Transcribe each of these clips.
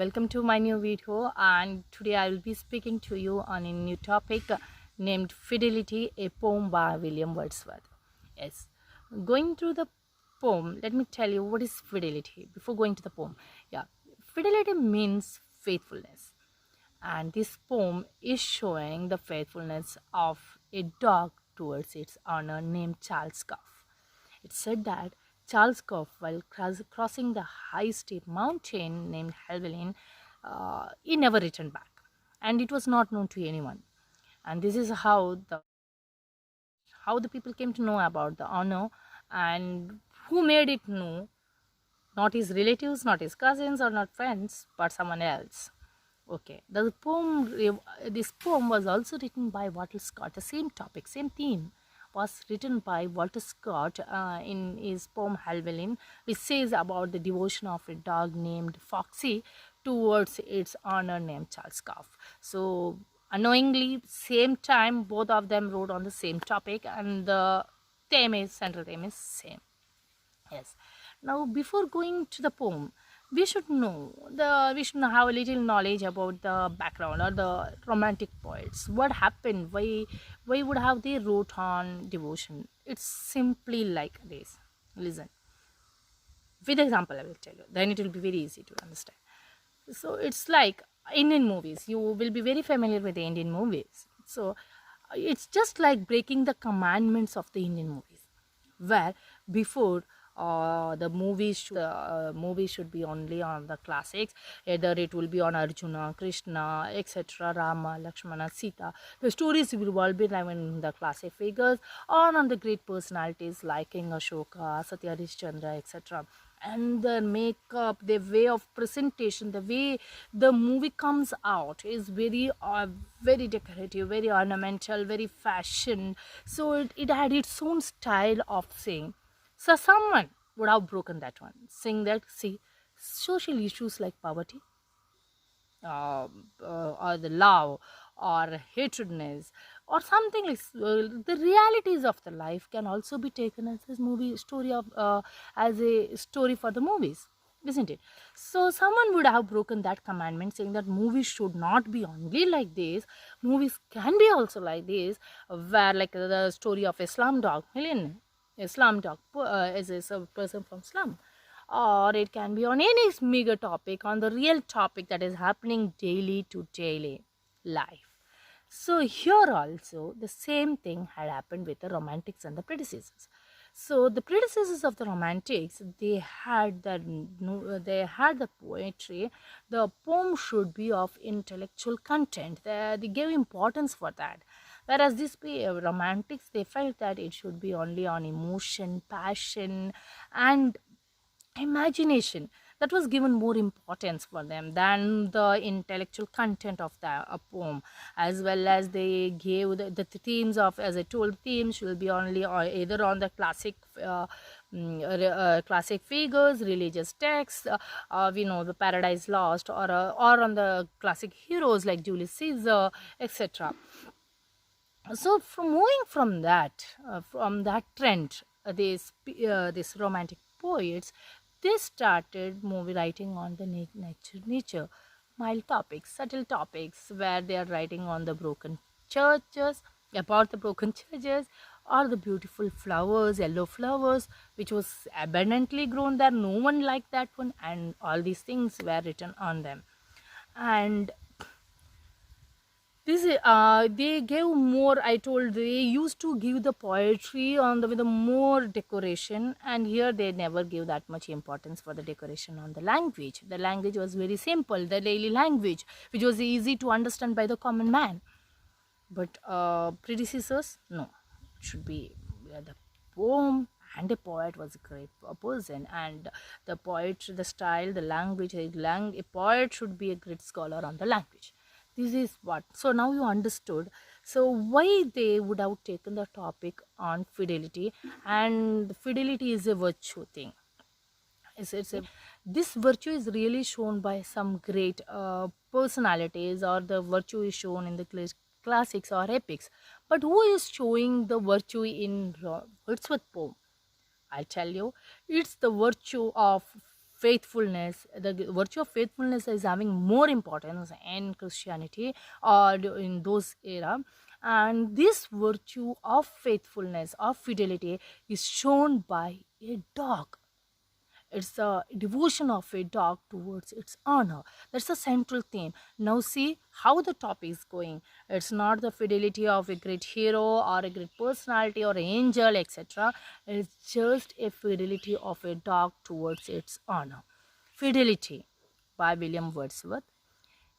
welcome to my new video, and today I will be speaking to you on a new topic named Fidelity, a poem by William Wordsworth. Yes, going through the poem, let me tell you what is fidelity before going to the poem. Fidelity means faithfulness, and this poem is showing the faithfulness of a dog towards its owner named Charles Cuff. It said that Charles Cuff, while crossing the high steep mountain named Helvellyn, he never returned back, and it was not known to anyone. And this is how the people came to know about the honor, and who made it know. Not his relatives, not his cousins, or not friends, but someone else. Okay, this poem was also written by Walter Scott. The same topic, same theme was written by Walter Scott in his poem Helvellyn, which says about the devotion of a dog named Foxy towards its owner named Charles Cuff. So unknowingly, same time, both of them wrote on the same topic, and the central theme is same. Yes. Now, before going to the poem, we should have a little knowledge about the background or the romantic poets. What happened? Why would have they wrote on devotion? It's simply like this. Listen. With example, I will tell you. Then it will be very easy to understand. So it's like Indian movies. You will be very familiar with the Indian movies. So it's just like breaking the commandments of the Indian movies, where before the movie should be only on the classics. Either it will be on Arjuna, Krishna, etc., Rama, Lakshmana, Sita. The stories will all be like in the classic figures, or on the great personalities like King Ashoka, Satya Harishchandra, etc. And the makeup, the way of presentation, the way the movie comes out is very decorative, very ornamental, very fashion. So it had its own style of saying. So someone would have broken that one, saying that, see, social issues like poverty, or the love, or hatredness, or something like the realities of the life can also be taken as a movie story as a story for the movies, isn't it? So someone would have broken that commandment, saying that movies should not be only like this, movies can be also like this, where like the story of Islam dog is a person from slum, or it can be on any meager topic, on the real topic that is happening daily to daily life. So here also the same thing had happened with the romantics and the predecessors. So the predecessors of the romantics, they had the poetry. The poem should be of intellectual content. They gave importance for that. Whereas this romantics, they felt that it should be only on emotion, passion, and imagination. That was given more importance for them than the intellectual content of the poem. As well as they gave the themes of, as I told, themes will be only either on the classic classic figures, religious texts, we know the Paradise Lost, or on the classic heroes like Julius Caesar, etc. So from that trend, these romantic poets, they started movie writing on the nature, mild topics, subtle topics, where they are writing on the broken churches, about the broken churches, or the beautiful flowers, yellow flowers, which was abundantly grown there. No one liked that one, and all these things were written on them. And this they gave more. I told they used to give the poetry with the more decoration, and here they never give that much importance for the decoration on the language. The language was very simple, the daily language, which was easy to understand by the common man. But predecessors, no, it should be the poem, and a poet was a great person, and the poet, the style, the language, a poet should be a great scholar on the language. This is what. So now you understood. So why they would have taken the topic on fidelity, and fidelity is a virtue thing. This virtue is really shown by some great personalities, or the virtue is shown in the classics or epics. But who is showing the virtue in Wordsworth poem? I tell you, it's the virtue of faithfulness. The virtue of faithfulness is having more importance in Christianity or in those era. And this virtue of faithfulness, of fidelity, is shown by a dog. It's a devotion of a dog towards its owner. That's a central theme. Now see how the topic is going. It's not the fidelity of a great hero or a great personality or an angel, etc. It's just a fidelity of a dog towards its owner. Fidelity by William Wordsworth.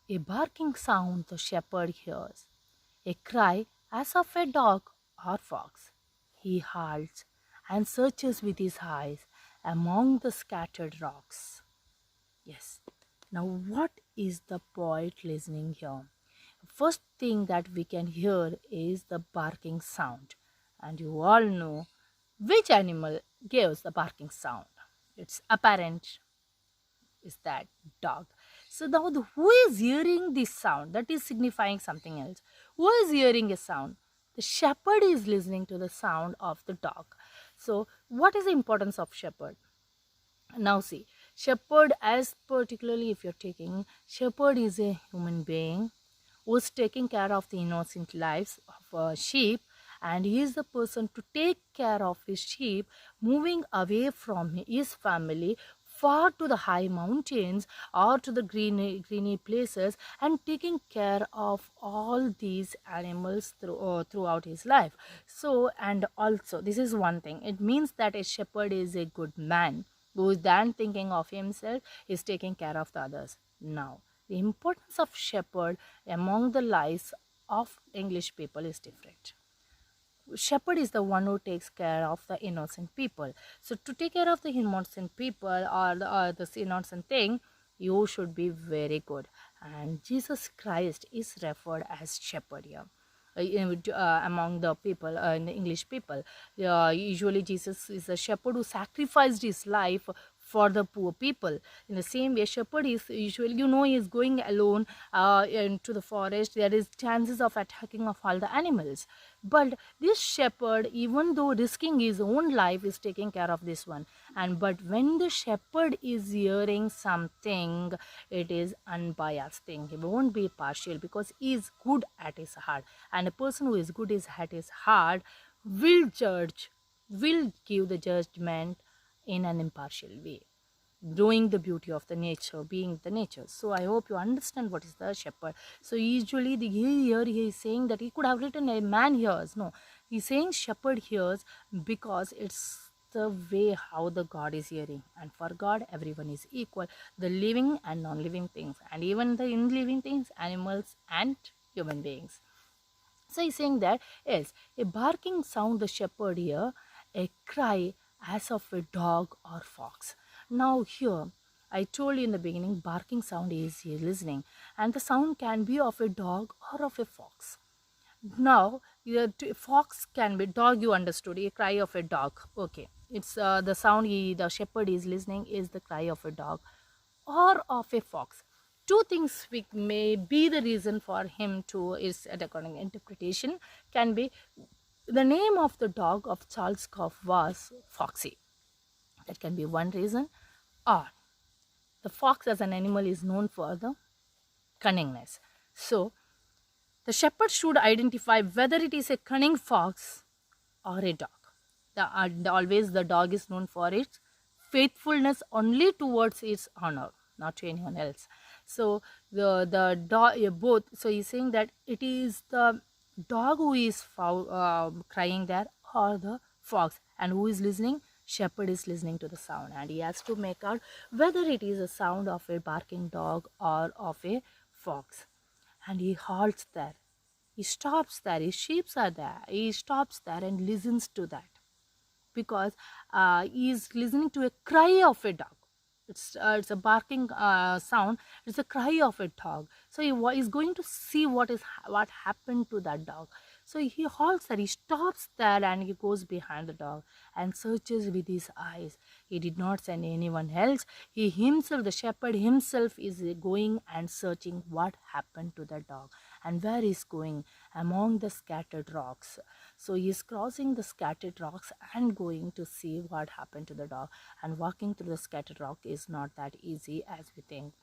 A barking sound the shepherd hears, a cry as of a dog or fox. He halts and searches with his eyes among the scattered rocks. Yes. Now, what is the poet listening here? First thing that we can hear is the barking sound. And you all know which animal gives the barking sound. It's apparent is that dog. So now who is hearing this sound? That is signifying something else. Who is hearing a sound? The shepherd is listening to the sound of the dog. So what is the importance of shepherd? Now see, shepherd, as particularly if you're taking, shepherd is a human being who is taking care of the innocent lives of sheep, and he is the person to take care of his sheep, moving away from his family far to the high mountains or to the greeny places, and taking care of all these animals throughout his life. So, and also this is one thing, it means that a shepherd is a good man who is then thinking of himself, is taking care of the others. Now, the importance of shepherd among the lives of English people is different. Shepherd is the one who takes care of the innocent people. So to take care of the innocent people or this innocent thing, you should be very good. And Jesus Christ is referred as shepherd here. Among the people, in the English people, usually Jesus is a shepherd who sacrificed his life for the poor people. In the same way, shepherd is usually, he is going alone into the forest. There is chances of attacking of all the animals. But this shepherd, even though risking his own life, is taking care of this one. But when the shepherd is hearing something, it is unbiased thing. He won't be partial because he is good at his heart. And a person who is good at his heart will judge, will give the judgment in an impartial way, knowing the beauty of the nature, being the nature. So I hope you understand what is the shepherd. So usually here he is saying that he could have written a man hears. No, he's saying shepherd hears because it's the way how the God is hearing. And for God, everyone is equal, the living and non-living things, and even the in-living things, animals and human beings. So he's saying that, yes, a barking sound the shepherd hear, a cry as of a dog or fox. Now here, I told you in the beginning, barking sound is he listening, and the sound can be of a dog or of a fox. Now, fox can be dog, you understood, a cry of a dog. Okay, it's the sound the shepherd is listening is the cry of a dog or of a fox. Two things may be the reason for him to, is according to interpretation, can be the name of the dog of Charles Goff was Foxy. That can be one reason. Or the fox as an animal is known for the cunningness. So the shepherd should identify whether it is a cunning fox or a dog. Always the dog is known for its faithfulness only towards its owner, not to anyone else. So the dog both. So he's saying that it is the dog who is crying there or the fox, and who is listening? Shepherd is listening to the sound, and he has to make out whether it is a sound of a barking dog or of a fox. And he halts there, he stops there, his sheep are there, he stops there and listens to that, because he is listening to a cry of a dog. It's a barking sound. It's a cry of a dog. So he is going to see what happened to that dog. So he halts there, he stops there, and he goes behind the dog and searches with his eyes. He did not send anyone else. He himself, the shepherd himself, is going and searching what happened to the dog. and where he's going? Among the scattered rocks. So he is crossing the scattered rocks and going to see what happened to the dog. And walking through the scattered rock is not that easy as we think.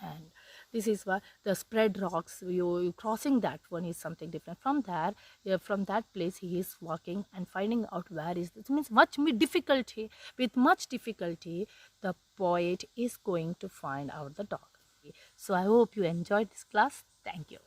And this is why the spread rocks, you crossing that one is something different. From there, from that place he is walking and finding out where is this. Means difficulty, with much difficulty the poet is going to find out the dog. So I hope you enjoyed this class. Thank you.